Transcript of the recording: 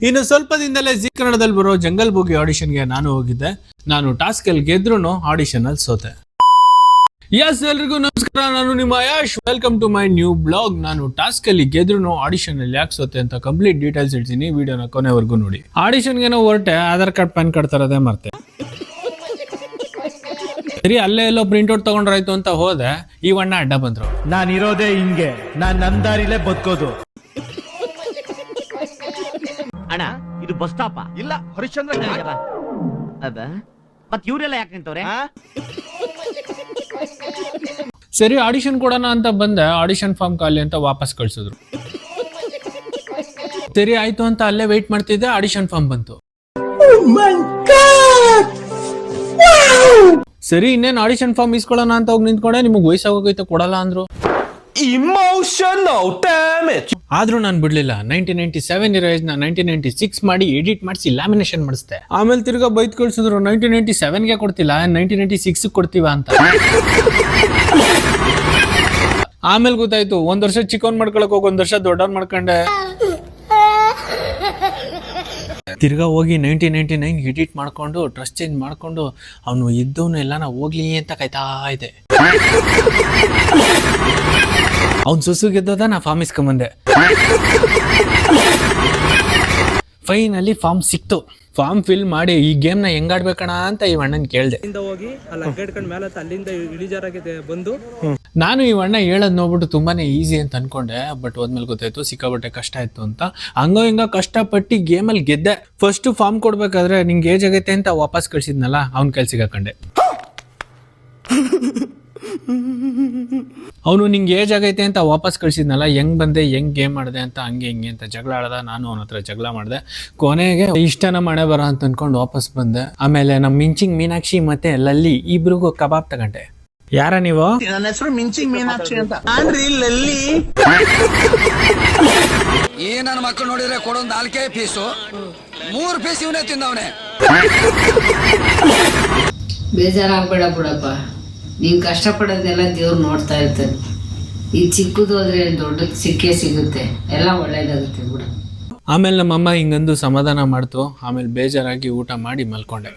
ಇನ್ನು ಸ್ವಲ್ಪ ದಿನದಲ್ಲೇ ಜಿ ಕನ್ನಡದಲ್ಲಿ ಬರೋ ಜಂಗಲ್ ಬೂಗಿ ಆಡಿಷನ್ಗೆ ನಾನು ಹೋಗಿದ್ದೆ. ನಾನು ಟಾಸ್ಕ್ ಅಲ್ಲಿ ಗೆದ್ರೂ ಆಡಿಷನ್ ಅಲ್ಲಿ ಸೋತೆ. ಯಸ್, ಎಲ್ರಿಗೂ ನಮಸ್ಕಾರ. ನಾನು ನಿಮ್ಮ Yash. Welcome to my new blog. ನಾನು ಟಾಸ್ಕ್ ಅಲ್ಲಿ ಗೆದ್ರೂ ಆಡಿಷನ್ ಅಲ್ಲಿ ಯಾಕೆ ಸೋತೆ ಅಂತ ಕಂಪ್ಲೀಟ್ ಡೀಟೇಲ್ಸ್ ಹೇಳ್ತೀನಿ. ವಿಡಿಯೋನ ಕೊನೆವರೆಗೂ ನೋಡಿ. ಆಡಿಷನ್ಗೆ ಹೊರಟೆ, ಆಧಾರ್ ಕಾರ್ಡ್ ಪ್ಯಾನ್ ಕಾರ್ಡ್ ತರದೇ ಮರ್ತೆ. ಸರಿ, ಅಲ್ಲೇ ಎಲ್ಲೋ ಪ್ರಿಂಟ್ಔಟ್ ತಗೊಂಡ್ರಾಯ್ತು ಅಂತ ಹೋದೆ. ಈ ಅಣ್ಣ ಅಡ್ಡ ಬಂದ್ರು. ನಾನಿರೋದೇ ಹಿಂಗೆ, ನಾನ್ ನಂದಾರಿಲೇ ಬದುಕೋದು. ಅಣ್ಣ, ಇದು ಬಸ್ ಸ್ಟಾಪ್ ಇಲ್ಲ, ಹರಿಶ್ಚಂದ್ರ. ಮತ್ ಇವರೆಲ್ಲ ಯಾಕೆ ನಿಂತವ್ರೆ? ಸರಿ, ಆಡಿಷನ್ ಕೊಡೋಣ ಅಂತ ಬಂದೆ. ಆಡಿಷನ್ ಫಾರ್ಮ್ ಖಾಲಿ ಅಂತ ವಾಪಸ್ ಕಳ್ಸಿದ್ರು. ಸರಿ ಆಯ್ತು ಅಂತ ಅಲ್ಲೇ ವೇಟ್ ಮಾಡ್ತಿದ್ದೆ. ಆಡಿಷನ್ ಫಾರ್ಮ್ ಬಂತು. ಸರಿ, ಇನ್ನೇನು ಆಡಿಷನ್ ಫಾರ್ಮ್ ಇಸ್ಕೊಳ್ಳೋಣ ಅಂತ ಹೋಗಿ ನಿಂತ್ಕೊಂಡೆ. ನಿಮಗೆ ವಯಸ್ಸಾಗೋಗೈತೆ, ಕೊಡಲ್ಲ ಅಂದ್ರು. Emotional damage. ಆದ್ರೂ ನಾನು ಬಿಡ್ಲಿಲ್ಲ. 1997 ಇರೋ ಏಜ್ ನ 1996 ಮಾಡಿ ಎಡಿಟ್ ಮಾಡಿಸಿ ಲ್ಯಾಮಿನೇಷನ್ ಮಾಡಿಸ್ದೆ. ಆಮೇಲೆ ತಿರ್ಗಾ ಬೈತ್ ಕಳ್ಸಿದ್ರು. 1997ಗೆ ಕೊಡ್ತಿಲ್ಲ, 1996 ಕೊಡ್ತೀವ ಅಂತ. ಆಮೇಲೆ ಗೊತ್ತಾಯ್ತು, ಒಂದ್ ವರ್ಷ ಚಿಕ್ಕವನ್ ಮಾಡ್ಕೊಳಕ್ ಹೋಗಿ ಒಂದ್ ವರ್ಷ ದೊಡ್ಡವನ್ ಮಾಡ್ಕೊಂಡೆ. ತಿರ್ಗಾ ಹೋಗಿ 1999 ಎಡಿಟ್ ಮಾಡ್ಕೊಂಡು ಡ್ರೆಸ್ ಚೇಂಜ್ ಮಾಡ್ಕೊಂಡು ಅವನು ಇದ್ದವನು ಎಲ್ಲಾನ ಹೋಗ್ಲಿ ಅಂತ ಕಾಯ್ತಾ ಇದೆ. ಅವ್ನು ಸುಸು ಗೆದ್ದೋದ, ನಾ ಫಾರ್ಮ್ ಇಸ್ಕೊಂಬಂದೆ. ಫೈನಲಿ ಫಾರ್ಮ್ ಸಿಕ್ತು. ಫಾರ್ಮ್ ಫಿಲ್ ಮಾಡಿ ಈ ಗೇಮ್ ನ ಹೆಂಗಾಡ್ಬೇಕಣ ಅಂತ ಈ ಅಣ್ಣನ್ ಕೇಳ್ದೆ. ಹೋಗಿ ಅಲ್ಲಿ ಅಗ್ಗಡ್ಕೊಂಡ್ ಮೇಲೆ ಅಲ್ಲಿಂದ ಇಳಿಜಾರಾಗಿದೆ ಬಂದು. ನಾನು ಈ ಅಣ್ಣ ಹೇಳದ್ ನೋಡ್ಬಿಟ್ಟು ತುಂಬಾನೇ ಈಸಿ ಅಂತ ಅನ್ಕೊಂಡೆ. ಬಟ್ ಹೋದ್ಮೇಲೆ ಗೊತ್ತಾಯ್ತು ಸಿಕ್ಕಾಬಟ್ಟೆ ಕಷ್ಟ ಆಯ್ತು ಅಂತ. ಹಂಗೋ ಹಿಂಗ ಕಷ್ಟಪಟ್ಟು ಗೇಮಲ್ಲಿ ಗೆದ್ದೆ. ಫಸ್ಟ್ ಫಾರ್ಮ್ ಕೊಡ್ಬೇಕಾದ್ರೆ ನಿಂಗೆ ಏಜ್ ಆಗೈತೆ ಅಂತ ವಾಪಸ್ ಕಳ್ಸಿದ್ನಲ್ಲ, ಅವ್ನ ಕೆಲ್ಸಿಗೆ ಹಾಕೊಂಡೆ. ಅವನು ನಿಂಗೆ ಏಜ್ ಆಗೈತೆ ಅಂತ ವಾಪಸ್ ಕಳ್ಸಿದ್ನಲ್ಲ, ಹೆಂಗ್ ಬಂದೆ, ಹೆಂಗ್ ಗೇಮ್ ಮಾಡಿದೆ ಅಂತ ಹಂಗೆ ಹಿಂಗೆ ಅಂತ ಜಗಳ ಆಡ್ದ. ನಾನು ಅವನ ಹತ್ರ ಜಗಳ ಮಾಡಿದೆ. ಕೊನೆಗೆ ಇಷ್ಟನ ಮಳೆ ಬರ ಅಂತ ಅನ್ಕೊಂಡು ವಾಪಸ್ ಬಂದೆ. ಆಮೇಲೆ ನಮ್ಮ ಮಿಂಚಿಂಗ್ ಮೀನಾಕ್ಷಿ ಮತ್ತೆ ಲಲ್ಲಿ ಇಬ್ರಿಗೂ ಕಬಾಬ್ ತಗೊಂಡೆ. ಯಾರ ನೀವು? ನನ್ನ ಹೆಸರು ಮಿಂಚಿಂಗ್ ಮೀನಾಕ್ಷಿ ಅಂತ. ಆನ್ರಿ ಲಲ್ಲಿ. ಈ ನನ್ನ ಮಕ್ಕಳು ನೋಡಿದ್ರೆ ಕೊಡೊಂದು 4 ಪೀಸು 3 ಪೀಸ್ ಇವನೇ ತಿಂದವನೆ. ಬೇಜಾರಾಗ್ಬೇಡ ಬಿಡಪ್ಪ, ನೀನ್ ಕಷ್ಟಪಡೋದೆಲ್ಲ ದೇವ್ರು ನೋಡ್ತಾ ಇರ್ತಾನೆ. ಈ ಚಿಕ್ಕದು ಹೋದ್ರೆ ದೊಡ್ಡದು ಸಿಕ್ಕೇ ಸಿಗುತ್ತೆ, ಎಲ್ಲ ಒಳ್ಳೇದಾಗುತ್ತೆ ಬಿಡು. ಆಮೇಲೆ ನಮ್ಮಮ್ಮ ಹಿಂಗಂದು ಸಮಾಧಾನ ಮಾಡ್ತು. ಆಮೇಲೆ ಬೇಜಾರಾಗಿ ಊಟ ಮಾಡಿ ಮಲ್ಕೊಂಡೆ.